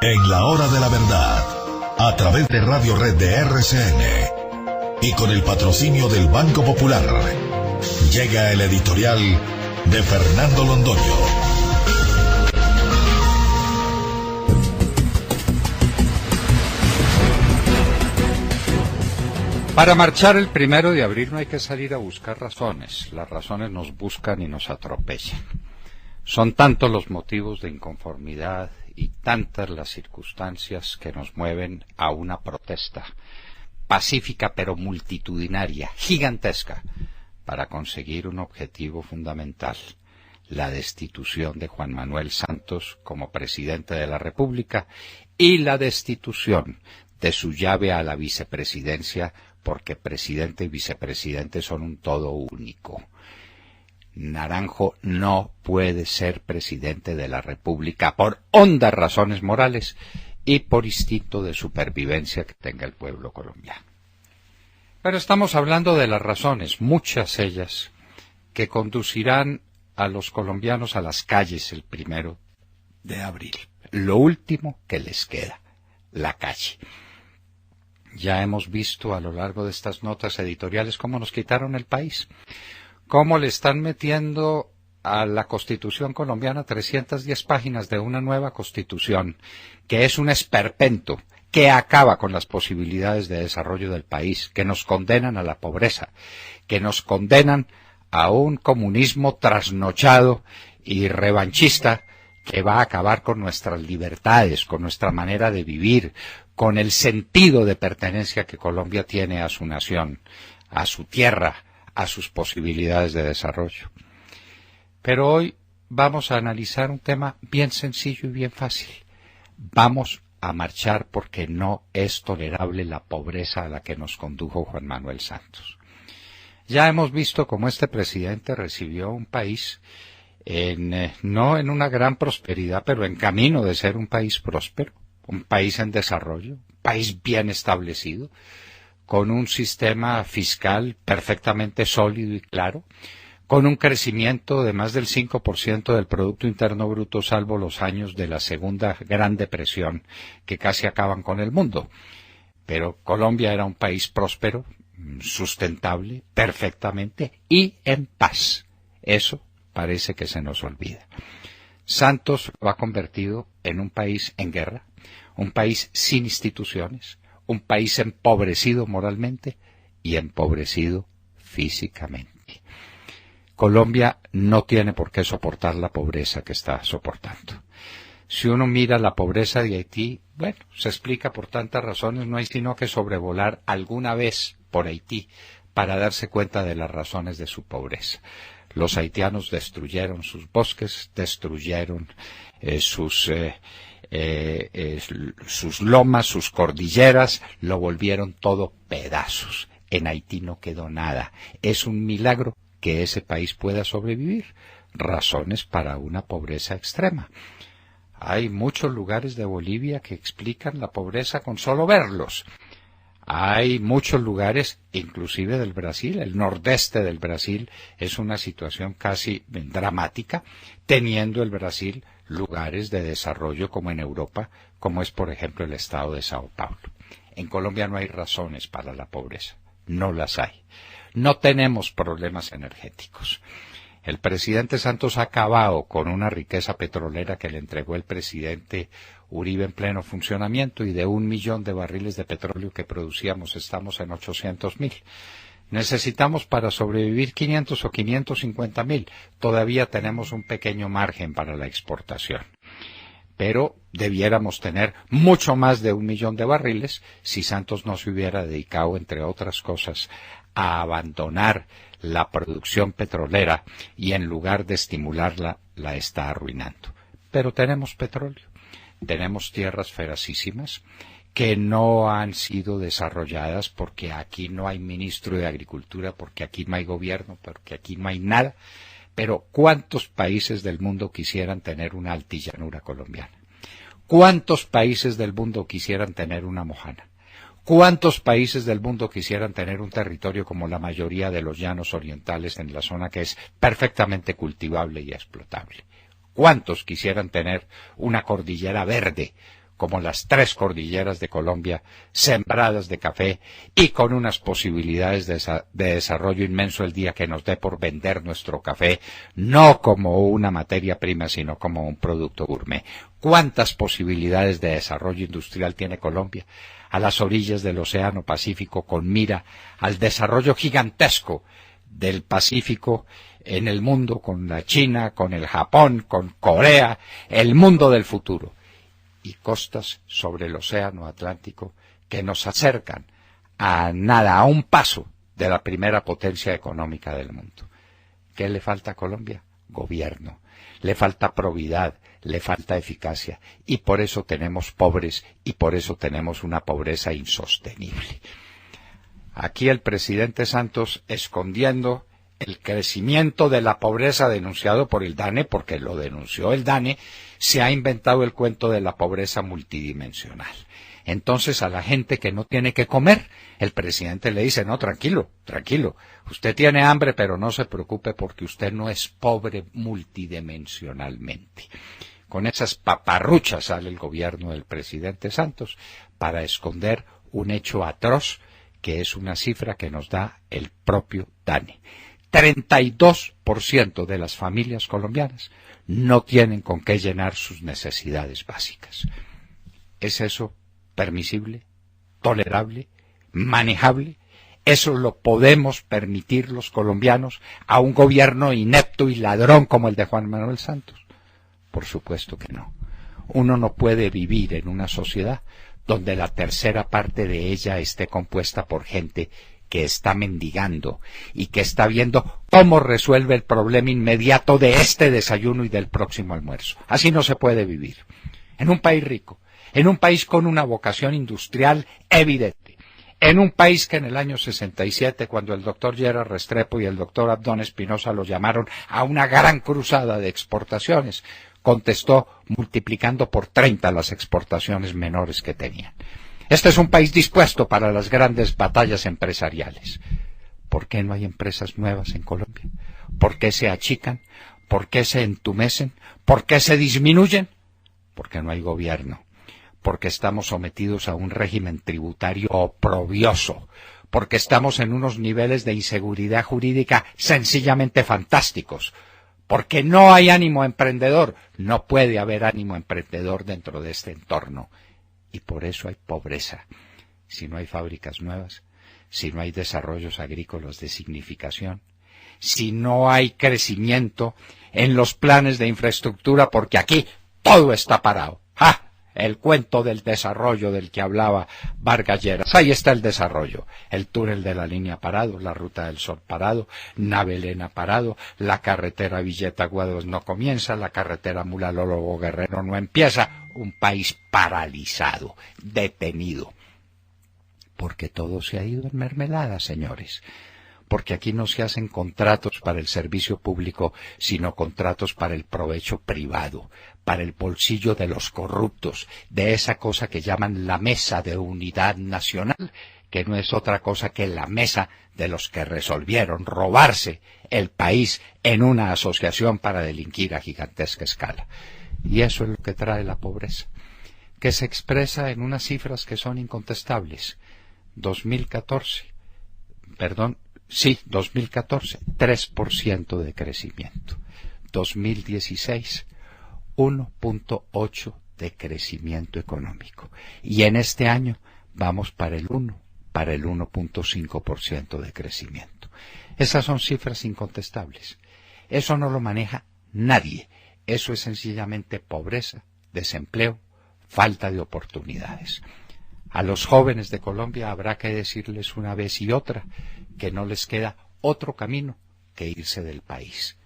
En la hora de la verdad, a través de Radio Red de RCN y con el patrocinio del Banco Popular, llega el editorial de Fernando Londoño. Para marchar el 1 de abril no hay que salir a buscar razones. Las razones nos buscan y nos atropellan. Son tantos los motivos de inconformidad y tantas las circunstancias que nos mueven a una protesta pacífica pero multitudinaria, gigantesca, para conseguir un objetivo fundamental: la destitución de Juan Manuel Santos como presidente de la República y la destitución de su llave a la vicepresidencia, porque presidente y vicepresidente son un todo único. Naranjo no puede ser presidente de la República por hondas razones morales y por instinto de supervivencia que tenga el pueblo colombiano. Pero estamos hablando de las razones, muchas ellas, que conducirán a los colombianos a las calles el 1 de abril. Lo último que les queda, la calle. Ya hemos visto a lo largo de estas notas editoriales cómo nos quitaron el país, cómo le están metiendo a la Constitución colombiana 310 páginas de una nueva Constitución, que es un esperpento, que acaba con las posibilidades de desarrollo del país, que nos condenan a la pobreza, que nos condenan a un comunismo trasnochado y revanchista que va a acabar con nuestras libertades, con nuestra manera de vivir, con el sentido de pertenencia que Colombia tiene a su nación, a su tierra, a sus posibilidades de desarrollo. Pero hoy vamos a analizar un tema bien sencillo y bien fácil. Vamos a marchar porque no es tolerable la pobreza a la que nos condujo Juan Manuel Santos. Ya hemos visto cómo este presidente recibió un país no en una gran prosperidad, pero en camino de ser un país próspero, un país en desarrollo, un país bien establecido, con un sistema fiscal perfectamente sólido y claro, con un crecimiento de más del 5% del Producto Interno Bruto, salvo los años de la Segunda Gran Depresión, que casi acaban con el mundo. Pero Colombia era un país próspero, sustentable, perfectamente, y en paz. Eso parece que se nos olvida. Santos lo ha convertido en un país en guerra, un país sin instituciones, un país empobrecido moralmente y empobrecido físicamente. Colombia no tiene por qué soportar la pobreza que está soportando. Si uno mira la pobreza de Haití, bueno, se explica por tantas razones, no hay sino que sobrevolar alguna vez por Haití para darse cuenta de las razones de su pobreza. Los haitianos destruyeron sus bosques, destruyeron sus lomas, sus cordilleras, lo volvieron todo pedazos. En Haití no quedó nada. Es un milagro que ese país pueda sobrevivir. Razones para una pobreza extrema. Hay muchos lugares de Bolivia que explican la pobreza con solo verlos. Hay muchos lugares, inclusive del Brasil, el nordeste del Brasil es una situación casi dramática, teniendo el Brasil lugares de desarrollo como en Europa, como es por ejemplo el estado de Sao Paulo. En Colombia no hay razones para la pobreza, no las hay. No tenemos problemas energéticos. El presidente Santos ha acabado con una riqueza petrolera que le entregó el presidente Uribe en pleno funcionamiento, y de 1 millón de barriles de petróleo que producíamos estamos en 800.000. Necesitamos para sobrevivir 500 o 550.000. Todavía tenemos un pequeño margen para la exportación. Pero debiéramos tener mucho más de 1 millón de barriles si Santos no se hubiera dedicado, entre otras cosas, a abandonar la producción petrolera y en lugar de estimularla, la está arruinando. Pero tenemos petróleo, tenemos tierras feracísimas que no han sido desarrolladas porque aquí no hay ministro de Agricultura, porque aquí no hay gobierno, porque aquí no hay nada. Pero ¿cuántos países del mundo quisieran tener una altillanura colombiana? ¿Cuántos países del mundo quisieran tener una mojana? ¿Cuántos países del mundo quisieran tener un territorio como la mayoría de los llanos orientales en la zona que es perfectamente cultivable y explotable? ¿Cuántos quisieran tener una cordillera verde como las 3 cordilleras de Colombia, sembradas de café y con unas posibilidades de desarrollo inmenso el día que nos dé por vender nuestro café, no como una materia prima, sino como un producto gourmet. ¿Cuántas posibilidades de desarrollo industrial tiene Colombia? A las orillas del Océano Pacífico, con mira al desarrollo gigantesco del Pacífico en el mundo, con la China, con el Japón, con Corea, el mundo del futuro. Y costas sobre el Océano Atlántico que nos acercan a nada, a un paso de la primera potencia económica del mundo. ¿Qué le falta a Colombia? Gobierno. Le falta probidad, le falta eficacia, y por eso tenemos pobres, y por eso tenemos una pobreza insostenible. Aquí el presidente Santos, escondiendo el crecimiento de la pobreza denunciado por el DANE, porque lo denunció el DANE, se ha inventado el cuento de la pobreza multidimensional. Entonces a la gente que no tiene que comer, el presidente le dice, no, tranquilo, tranquilo, usted tiene hambre, pero no se preocupe porque usted no es pobre multidimensionalmente. Con esas paparruchas sale el gobierno del presidente Santos para esconder un hecho atroz, que es una cifra que nos da el propio DANE. 32% de las familias colombianas no tienen con qué llenar sus necesidades básicas. ¿Es eso permisible, tolerable, manejable? ¿Eso lo podemos permitir los colombianos a un gobierno inepto y ladrón como el de Juan Manuel Santos? Por supuesto que no. Uno no puede vivir en una sociedad donde la tercera parte de ella esté compuesta por gente que está mendigando y que está viendo cómo resuelve el problema inmediato de este desayuno y del próximo almuerzo. Así no se puede vivir. En un país rico, en un país con una vocación industrial evidente, en un país que en el año 67, cuando el doctor Gerard Restrepo y el doctor Abdón Espinosa lo llamaron a una gran cruzada de exportaciones, contestó multiplicando por 30 las exportaciones menores que tenían. Este es un país dispuesto para las grandes batallas empresariales. ¿Por qué no hay empresas nuevas en Colombia? ¿Por qué se achican? ¿Por qué se entumecen? ¿Por qué se disminuyen? Porque no hay gobierno. Porque estamos sometidos a un régimen tributario oprobioso. Porque estamos en unos niveles de inseguridad jurídica sencillamente fantásticos. Porque no hay ánimo emprendedor. No puede haber ánimo emprendedor dentro de este entorno. Y por eso hay pobreza. Si no hay fábricas nuevas, si no hay desarrollos agrícolas de significación, si no hay crecimiento en los planes de infraestructura, porque aquí todo está parado. ¡Ah! El cuento del desarrollo del que hablaba Vargas Lleras. Ahí está el desarrollo. El túnel de la línea parado, la ruta del Sol parado, Navelena parado, la carretera Villeta-Guados no comienza, la carretera Mula-Lólogo-Guerrero no empieza. Un país paralizado, detenido. Porque todo se ha ido en mermelada, señores. Porque aquí no se hacen contratos para el servicio público, sino contratos para el provecho privado, para el bolsillo de los corruptos, de esa cosa que llaman la Mesa de Unidad Nacional, que no es otra cosa que la mesa de los que resolvieron robarse el país en una asociación para delinquir a gigantesca escala. Y eso es lo que trae la pobreza, que se expresa en unas cifras que son incontestables. 2014, 3% de crecimiento. 2016, 1.8% de crecimiento económico. Y en este año vamos para el 1.5% de crecimiento. Esas son cifras incontestables. Eso no lo maneja nadie. Eso es sencillamente pobreza, desempleo, falta de oportunidades. A los jóvenes de Colombia habrá que decirles una vez y otra que no les queda otro camino que irse del país.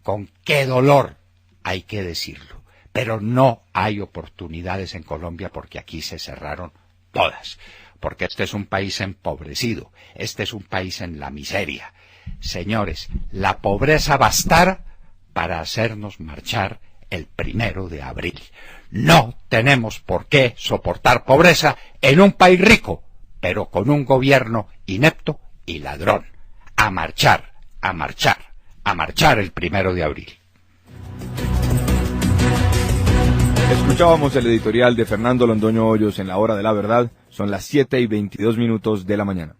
Con qué dolor hay que decirlo, pero no hay oportunidades en Colombia porque aquí se cerraron todas, porque este es un país empobrecido, este es un país en la miseria. Señores, la pobreza bastará para hacernos marchar el 1 de abril. No tenemos por qué soportar pobreza en un país rico, pero con un gobierno inepto y ladrón. A marchar, a marchar, a marchar el 1 de abril. Escuchábamos el editorial de Fernando Londoño Hoyos en La Hora de la Verdad. Son las 7:22 de la mañana.